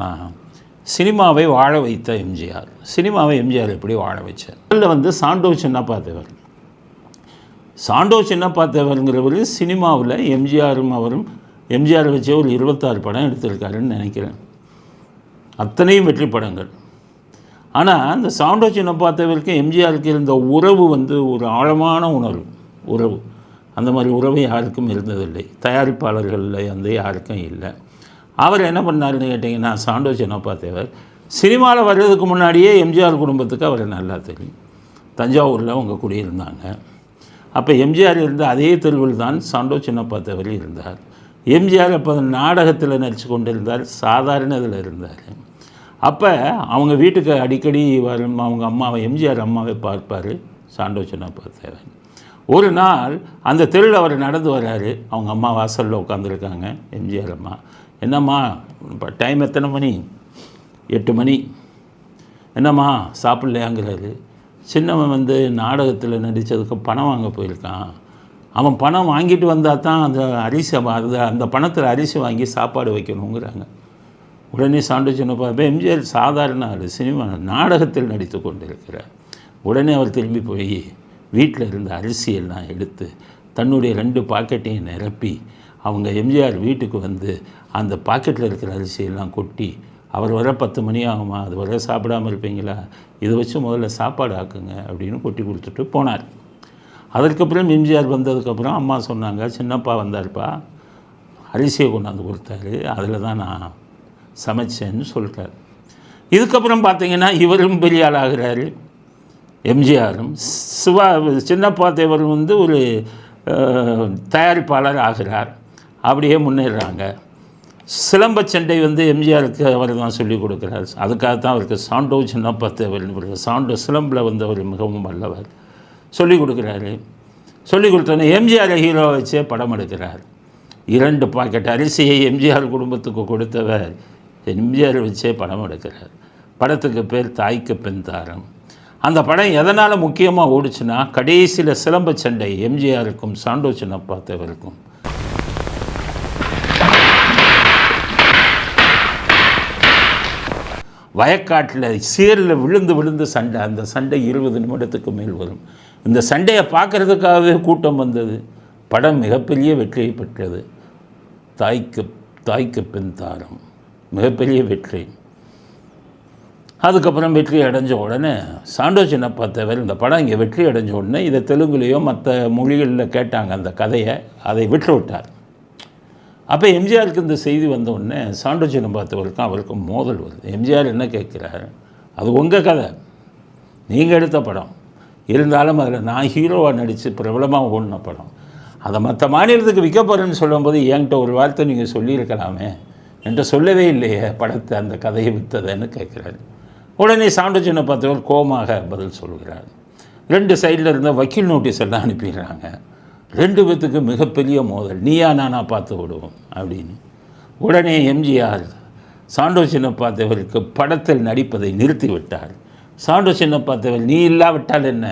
நான் சினிமாவை வாழ வைத்த எம்ஜிஆர். சினிமாவை எம்ஜிஆர் எப்படி வாழ வச்சார்? அதில் வந்து சாண்டோ சின்னப்பா தேவர். சாண்டோ சின்னப்பா தேவருங்கிறவர் சினிமாவில் எம்ஜிஆர் வச்சே ஒரு 26 படம் எடுத்திருக்காருன்னு நினைக்கிறேன். அத்தனையும் வெற்றி படங்கள். ஆனால் அந்த சாண்டோ சின்னப்பா தேவருக்கு எம்ஜிஆருக்கு இருந்த உறவு வந்து ஒரு ஆழமான உறவு. அந்த மாதிரி உறவு யாருக்கும் இருந்ததில்லை. தயாரிப்பாளர்களில் வந்து யாருக்கும் இல்லை. அவர் என்ன பண்ணாருன்னு கேட்டிங்கன்னா, சாண்டோ சின்னப்பா தேவர் சினிமாவில் வர்றதுக்கு முன்னாடியே எம்ஜிஆர் குடும்பத்துக்கு அவர் நல்லா தெரியும். தஞ்சாவூரில் அவங்க குடியிருந்தாங்க. அப்போ எம்ஜிஆர் இருந்த அதே தெருவில் தான் சாண்டோ சின்னப்பா தேவர் இருந்தார். எம்ஜிஆர் அப்போ நாடகத்தில் நடித்து கொண்டிருந்தார், சாதாரண இதில் இருந்தார். அப்போ அவங்க வீட்டுக்கு அடிக்கடி வரும் அவங்க அம்மாவை, எம்ஜிஆர் அம்மாவை பார்ப்பார் சாண்டோ சின்னப்பா தேவர். ஒரு நாள் அந்த தெருவில் அவர் நடந்து வர்றாரு. அவங்க அம்மா வாசலில் உட்காந்துருக்காங்க. எம்ஜிஆர் அம்மா, என்னம்மா இப்போ டைம் எத்தனை மணி? 8 மணி. என்னம்மா சாப்பிட்லையாங்கிறாரு. சின்னவன் வந்து நாடகத்தில் நடித்ததுக்கு பணம் வாங்க போயிருக்கான். அவன் பணம் வாங்கிட்டு வந்தால் தான் அந்த அந்த பணத்தில் அரிசி வாங்கி சாப்பாடு வைக்கணுங்கிறாங்க. உடனே சாண்டோ சின்னப்பா, எம்ஜிஆர் சாதாரண ஆள், சினிமா நாடகத்தில் நடித்து கொண்டிருக்கிறார். உடனே அவர் திரும்பி போய் வீட்டில் இருந்த அரிசியெல்லாம் எடுத்து தன்னுடைய 2 பாக்கெட்டையும் நிரப்பி அவங்க எம்ஜிஆர் வீட்டுக்கு வந்து அந்த பாக்கெட்டில் இருக்கிற அரிசியெல்லாம் கொட்டி, அவர் வர 10 மணி ஆகுமா, அது வர சாப்பிடாமல் இருப்பீங்களா, இதை வச்சு முதல்ல சாப்பாடு ஆக்குங்க அப்படின்னு கொட்டி கொடுத்துட்டு போனார். அதற்கப்புறம் எம்ஜிஆர் வந்ததுக்கப்புறம் அம்மா சொன்னாங்க, சின்னப்பா வந்தார்ப்பா, அரிசியை கொண்டாந்து கொடுத்தாரு, அதில் தான் நான் சமைச்சேன்னு சொல்கிறார். இதுக்கப்புறம் பார்த்திங்கன்னா இவரும் பெரிய ஆளாகிறாரு. எம்ஜிஆரும் சின்னப்பா தேவர் வந்து ஒரு தயாரிப்பாளர் ஆகிறார். அப்படியே முன்னேறாங்க. சிலம்ப சண்டை வந்து எம்ஜிஆருக்கு அவர் தான் சொல்லிக் கொடுக்குறார். அதுக்காகத்தான் அவருக்கு சாண்டோ சின்னப்பா தேவர். சாண்டோ சிலம்பில் வந்து அவர் மிகவும் வல்லவர். சொல்லிக் கொடுக்குறாரு. சொல்லிக் கொடுத்தோன்னே எம்ஜிஆரை ஹீரோ வச்சே படம் எடுக்கிறார். 2 பாக்கெட் அரிசியை எம்ஜிஆர் குடும்பத்துக்கு கொடுத்தவர் எம்ஜிஆர் வச்சே படம் எடுக்கிறார். படத்துக்கு பேர் தாய்க்கு பெண் தாரம். அந்த படம் எதனால் முக்கியமாக ஓடிச்சுன்னா, கடைசியில் சிலம்ப சண்டை எம்ஜிஆருக்கும் சாண்டோ சின்னப்பா தேவருக்கும். வயக்காட்டில் சேரில் விழுந்து சண்டை. அந்த சண்டை 20 நிமிடத்துக்கு மேல் வரும். இந்த சண்டையை பார்க்குறதுக்காகவே கூட்டம் வந்தது. படம் மிகப்பெரிய வெற்றியை பெற்றது. தாய்க்கு பெண் தாரம் மிகப்பெரிய வெற்றி. அதுக்கப்புறம் வெற்றி அடைஞ்ச உடனே சாண்டோ சின்னப்பா தேவர் இந்த படம் இங்கே வெற்றி அடைஞ்ச உடனே இதை தெலுங்குலேயோ மற்ற மொழிகளில் கேட்டாங்க அந்த கதையை, அதை விட்டு விட்டார். அப்போ எம்ஜிஆருக்கு இந்த செய்தி வந்த உடனே சாண்டோ சின்னப்பா தேவருக்கும் அவருக்கும் மோதல் வருது. எம்ஜிஆர் என்ன கேட்குறாரு, அது உங்கள் கதை, நீங்கள் எடுத்த படம், இருந்தாலும் அதில் நான் ஹீரோவாக நடித்து பிரபலமாக ஓடின படம், அதை மற்ற மாநிலத்துக்கு விற்க போகிறேன்னு சொல்லும்போது என்கிட்ட ஒரு வார்த்தை நீங்கள் சொல்லியிருக்கலாமே, என்கிட்ட சொல்லவே இல்லையே படத்தை, அந்த கதையை விற்றதைன்னு கேட்குறாரு. உடனே சாண்டோ சின்னப்பா தேவர் கோமாக பதில் சொல்கிறார். 2 சைடில் இருந்த வக்கீல் நோட்டீஸ் எல்லாம் அனுப்பிடுறாங்க. 2 பேத்துக்கு மிகப்பெரிய மோதல், நீயா நானா பார்த்து விடுவோம் அப்படின்னு. உடனே எம்ஜிஆர் சாண்டோ சின்னப்பா தேவருக்கு படத்தில் நடிப்பதை நிறுத்திவிட்டார். சாண்டோ சின்னப்பா தேவர், நீ இல்லாவிட்டால் என்ன,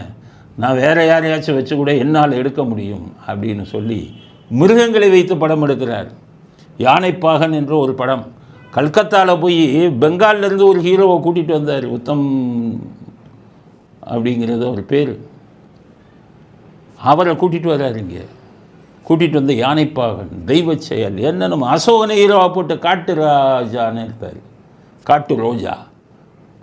நான் வேறு யாரையாச்சும் வச்சு கூட என்னால் எடுக்க முடியும் அப்படின்னு சொல்லி மிருகங்களை வைத்து படம் எடுக்கிறார். யானைப்பாகன் என்ற ஒரு படம். கல்கத்தாவில் போய் பெங்காலிலேருந்து ஒரு ஹீரோவை கூட்டிகிட்டு வந்தார், உத்தம் அப்படிங்கிறது ஒரு பேர். அவரை கூட்டிகிட்டு வர்றாரு. இங்கே கூட்டிகிட்டு வந்து யானைப்பாகன், தெய்வ செயல், என்ன நம்ம அசோகனை ஹீரோவாக போட்டு காட்டு ராஜான்னு இருப்பார். காட்டு ரோஜா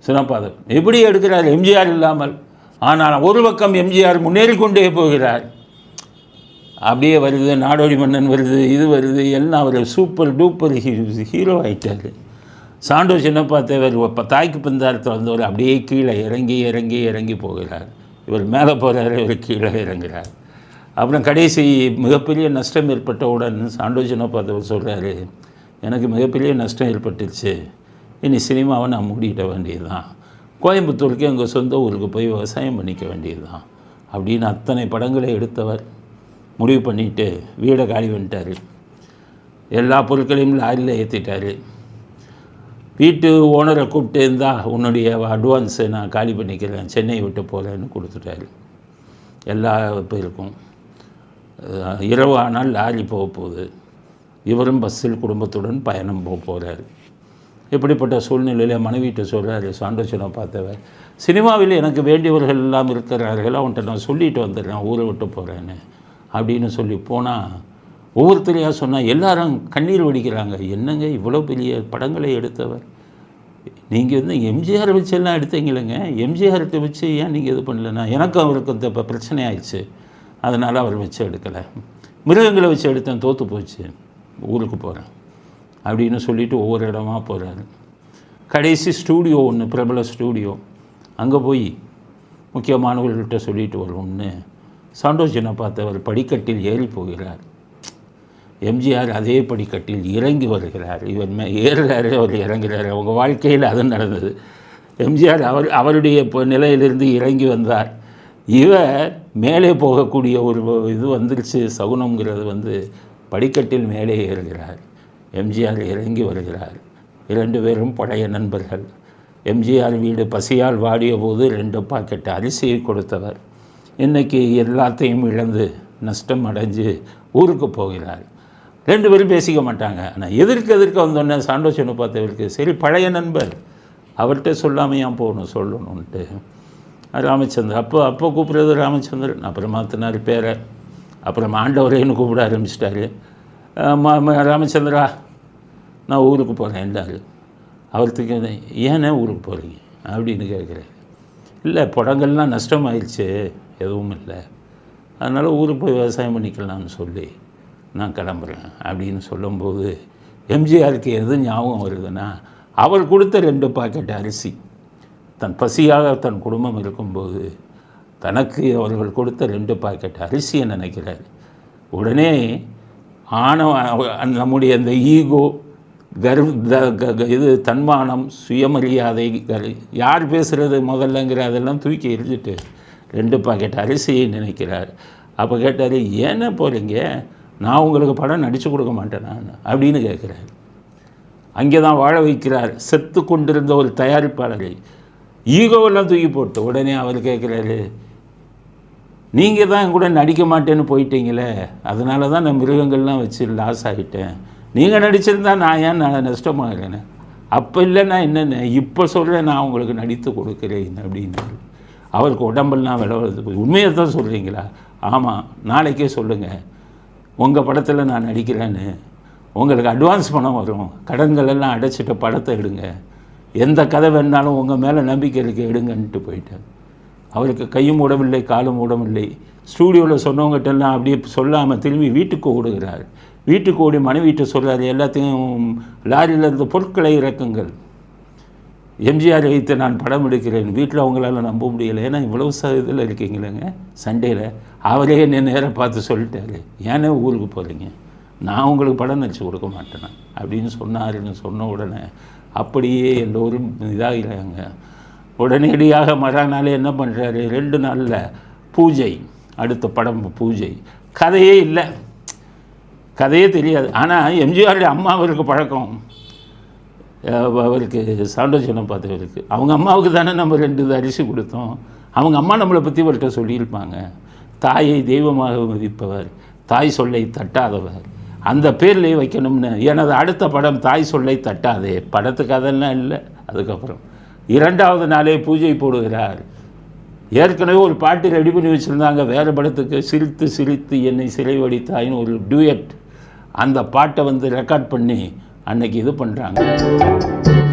சின்னப்பாதம் எப்படி எடுக்கிறார் எம்ஜிஆர் இல்லாமல். ஆனால் ஒரு பக்கம் எம்ஜிஆர் முன்னேறி கொண்டே போகிறார். அப்படியே வருது, நாடோடி மன்னன் வருது, இது வருது, எல்லாம் அவர் சூப்பர் டூப்பர் ஹீரோ ஆகிட்டார். சாண்டோ சின்னப்பா தேவர் இப்போ தாய்க்கு பிந்தாரத்தில் வந்தவர் அப்படியே கீழே இறங்கி போகிறார். இவர் மேலே போகிறாரு, இவர் கீழே இறங்குகிறார். அப்புறம் கடைசி மிகப்பெரிய நஷ்டம் ஏற்பட்டவுடன் சாண்டோ சின்னப்பா தேவர் சொல்கிறாரு, எனக்கு மிகப்பெரிய நஷ்டம் ஏற்பட்டுருச்சு, இனி சினிமாவை நான் மூடிக்கிட்ட வேண்டியது தான், கோயம்புத்தூருக்கு எங்கள் சொந்த ஊருக்கு போய் விவசாயம் பண்ணிக்க வேண்டியது தான் அப்படின்னு அத்தனை படங்களை எடுத்தவர் முடிவு பண்ணிவிட்டு வீடை காலி பண்ணிட்டார். எல்லா பொருட்களையும் லாரியில் ஏற்றிட்டார். வீட்டு ஓனரை கூப்பிட்டு இருந்தால் உன்னுடைய அட்வான்ஸை நான் காலி பண்ணிக்கிறேன், சென்னை விட்டு போகிறேன்னு கொடுத்துட்டாரு. எல்லா பேருக்கும் இரவு ஆனால் லாரி போக போகுது. இவரும் பஸ்ஸில் குடும்பத்துடன் பயணம் போகிறார். இப்படிப்பட்ட சூழ்நிலையில் மனைவிட்ட சொல்கிறாரு சாண்டோ சின்னப்பாத்தவர், சினிமாவில் எனக்கு வேண்டியவர்கள் எல்லாம் இருக்கிறார்கள், அவன்கிட்ட நான் சொல்லிட்டு வந்துடுறேன், ஊரை விட்டு போகிறேன்னு அப்படின்னு சொல்லி போனால் ஒவ்வொருத்தரையாக சொன்னால் எல்லாரும் கண்ணீர் வடிக்கிறாங்க. என்னங்க இவ்வளோ பெரிய படங்களை எடுத்தவர், நீங்கள் வந்து எம்ஜிஆர் வச்செல்லாம் எடுத்தீங்களேங்க, எம்ஜிஆர்கிட்ட வச்சு ஏன் நீங்கள் இது பண்ணலன்னா, எனக்கும் அவருக்கு இந்த இப்போ பிரச்சனை ஆயிடுச்சு, அதனால் அவர் வச்சு எடுக்கலை, மிருகங்களை வச்சு எடுத்தேன், தோற்று போச்சு, ஊருக்கு போகிறேன் அப்படின்னு சொல்லிவிட்டு ஒவ்வொரு இடமா போகிறாரு. கடைசி ஸ்டூடியோ ஒன்று, பிரபல ஸ்டூடியோ, அங்கே போய் முக்கியமானவர்கள்ட்ட சொல்லிட்டு வருவோம்னு சாண்டோ சின்னப்பாத்தவர் படிக்கட்டில் ஏறி போகிறார். எம்ஜிஆர் அதே படிக்கட்டில் இறங்கி வருகிறார். இவர் ஏறுறாரு, அவர் இறங்குறாரு. அவங்க வாழ்க்கையில் அது நடந்தது. எம்ஜிஆர் அவருடைய நிலையிலிருந்து இறங்கி வந்தார். இவர் மேலே போகக்கூடிய ஒரு இது வந்துருச்சு, சகுனங்கிறது வந்து படிக்கட்டில் மேலே ஏறுகிறார். எம்ஜிஆர் இறங்கி வருகிறார். 2 பேரும் பழைய நண்பர்கள். எம்ஜிஆர் வீடு பசியால் வாடிய போது 2 பாக்கெட் அரிசியை கொடுத்தவர் இன்றைக்கி எல்லாத்தையும் இழந்து நஷ்டம் அடைஞ்சு ஊருக்கு போகிறார். 2 பேரும் பேசிக்க மாட்டாங்க. ஆனால் எதிர்க்க வந்தோடனே சாண்டோ சின்னப்பாத்தவருக்கு சரி பழைய நண்பர், அவர்கிட்ட சொல்லாமல் ஏன் போகணும், சொல்லணுன்ட்டு ராமச்சந்திரன் அப்போ கூப்பிட்றது ராமச்சந்திரன், அப்புறம் மாற்றினார் பேரை, அப்புறம் ஆண்டவரேன்னு கூப்பிட ஆரம்பிச்சிட்டாரு. ராமச்சந்திரா நான் ஊருக்கு போகிறேன் எல்லாரும். அவர்த்துக்கு ஏன்னே ஊருக்கு போகிறீங்க அப்படின்னு கேட்குறேன். இல்லை படங்கள்லாம் நஷ்டமாயிடுச்சு, எதுவும் இல்லை, அதனால் ஊருக்கு போய் விவசாயம் பண்ணிக்கலாம்னு சொல்லி நான் கிளம்புறேன் அப்படின்னு சொல்லும்போது எம்ஜிஆருக்கு எது ஞாபகம் வருதுன்னா, அவர் கொடுத்த 2 பாக்கெட் அரிசி, தன் பசியாக தன் குடும்பம் இருக்கும்போது தனக்கு அவர்கள் கொடுத்த 2 பாக்கெட் அரிசியை நினைக்கிறார். உடனே நம்முடைய அந்த ஈகோ, இது தன்மானம், சுயமரியாதை, யார் பேசுகிறது முதல்லங்கிற அதெல்லாம் தூக்கி எரிஞ்சிட்டு 2 பாக்கெட் அரிசியை நினைக்கிறார். அப்போ கேட்டார், ஏன்னா போகிறீங்க, நான் உங்களுக்கு படம் நடித்து கொடுக்க மாட்டேன் நான் அப்படின்னு கேட்குறாரு. அங்கே தான் வாழ வைக்கிறார். செத்து கொண்டிருந்த ஒரு தயாரிப்பாளரை ஈகோவெல்லாம் தூக்கி போட்டு உடனே அவர் கேட்குறாரு, நீங்கள் தான் என் கூட நடிக்க மாட்டேன்னு போயிட்டீங்களே, அதனால தான் நான் மிருகங்கள்லாம் வச்சு லாஸ் ஆகிட்டேன், நீங்கள் நடிச்சிருந்தா நான் ஏன் நான் நஷ்டமாகிறேன்னு. அப்போ இல்லைன்னா என்னென்ன, இப்போ சொல்கிறேன், நான் உங்களுக்கு நடித்து கொடுக்குறேன் அப்படின்னு. அவருக்கு உடம்பெல்லாம் விளவுறது. உண்மையை தான் சொல்கிறீங்களா? ஆமாம், நாளைக்கே சொல்லுங்கள், உங்கள் படத்தில் நான் நடிக்கிறேன்னு, உங்களுக்கு அட்வான்ஸ் பணம் வரும், கடன்களெல்லாம் அடைச்சிட்ட படத்தை எடுங்க, எந்த கதை வேணாலும் உங்கள் மேலே நம்பிக்கை இருக்க எடுங்கன்ட்டு போயிட்டார். அவருக்கு கையும் ஓடவில்லை, காலும் ஓடவில்லை. ஸ்டூடியோவில் சொன்னவங்ககிட்டெல்லாம் அப்படியே சொல்லாமல் திரும்பி வீட்டுக்கு ஓடுகிறார். வீட்டுக்கு ஓடி மனைவிட்டு சொல்கிறார், எல்லாத்தையும் லாரியில் இருந்த பொருட்களை இறக்குங்கள், எம்ஜிஆர் வைத்து நான் படம் எடுக்கிறேன். வீட்டில் அவங்களால நம்ப முடியலை, ஏன்னா இவ்வளவு இதில் இருக்கீங்களேங்க சண்டேயில். அவரே என்ன நேரம் பார்த்து சொல்லிட்டாரு, ஏன்னா ஊருக்கு போகிறீங்க, நான் உங்களுக்கு படம் நடிச்சு கொடுக்க மாட்டேன் அப்படின்னு சொன்னாருன்னு சொன்ன உடனே அப்படியே எல்லோரும் இதாகிறாங்க. உடனடியாக மறுநாளே என்ன பண்ணுறாரு, 2 நாளில் பூஜை, அடுத்த படம் பூஜை. கதையே இல்லை, கதையே தெரியாது. ஆனால் எம்ஜிஆருடைய அம்மா அவருக்கு பழக்கம், அவருக்கு சாண்டோ சின்னப்பாத்தவருக்கு. அவங்க அம்மாவுக்கு தானே நம்ம 2 அரிசி கொடுத்தோம், அவங்க அம்மா நம்மளை பற்றி அவர்கிட்ட சொல்லியிருப்பாங்க. தாயை தெய்வமாக மதிப்பவர், தாய் சொல்லை தட்டாதவர், அந்த பேர்லேயே வைக்கணும்னு. எனது அடுத்த படம் தாய் சொல்லை தட்டாதே, படத்துக்கு அதெல்லாம் இல்லை. அதுக்கப்புறம் 2வது நாளே பூஜை போடுகிறார். ஏற்கனவே ஒரு பாட்டு ரெடி பண்ணி வச்சுருந்தாங்க வேறு படத்துக்கு, சிரித்து சிரித்து என்னை சிறைவடித்தாயின்னு ஒரு டூயட். அந்த பாட்டை வந்து ரெக்கார்ட் பண்ணி அன்னைக்கு இது பண்ணுறாங்க.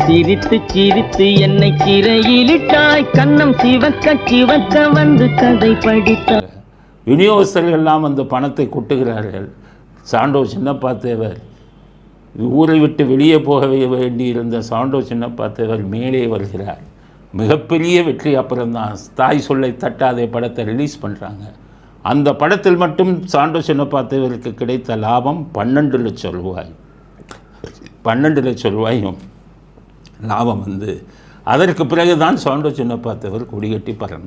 சிரித்து சிரித்து என்னை சிறையிலிட்டாய், கண்ணம் சிவக்க சிவக்க வந்து கதை படித்தார். விநியோகஸ்தர்கள் எல்லாம் அந்த பணத்தை கொட்டுகிறார்கள். சாண்டோ சின்னப்பாத்தவர் ஊரை விட்டு வெளியே போக வேண்டியிருந்த சாண்டோ சின்னப்பாத்தவர் மேலே வருகிறார். மிகப்பெரிய வெற்றி அப்புறம்தான் தாய் சொல்லை தட்டாதே படத்தை ரிலீஸ் பண்ணுறாங்க. அந்த படத்தில் மட்டும் சாண்டோ சின்னப்பாத்தவருக்கு கிடைத்த லாபம் 12 லட்சம் ரூபாய். 12 லட்சம் ரூபாயும் லாபம் வந்து அதற்கு பிறகு தான் சாண்டோ சின்னப்பாத்தவர் கொடிகட்டி பறந்தார்.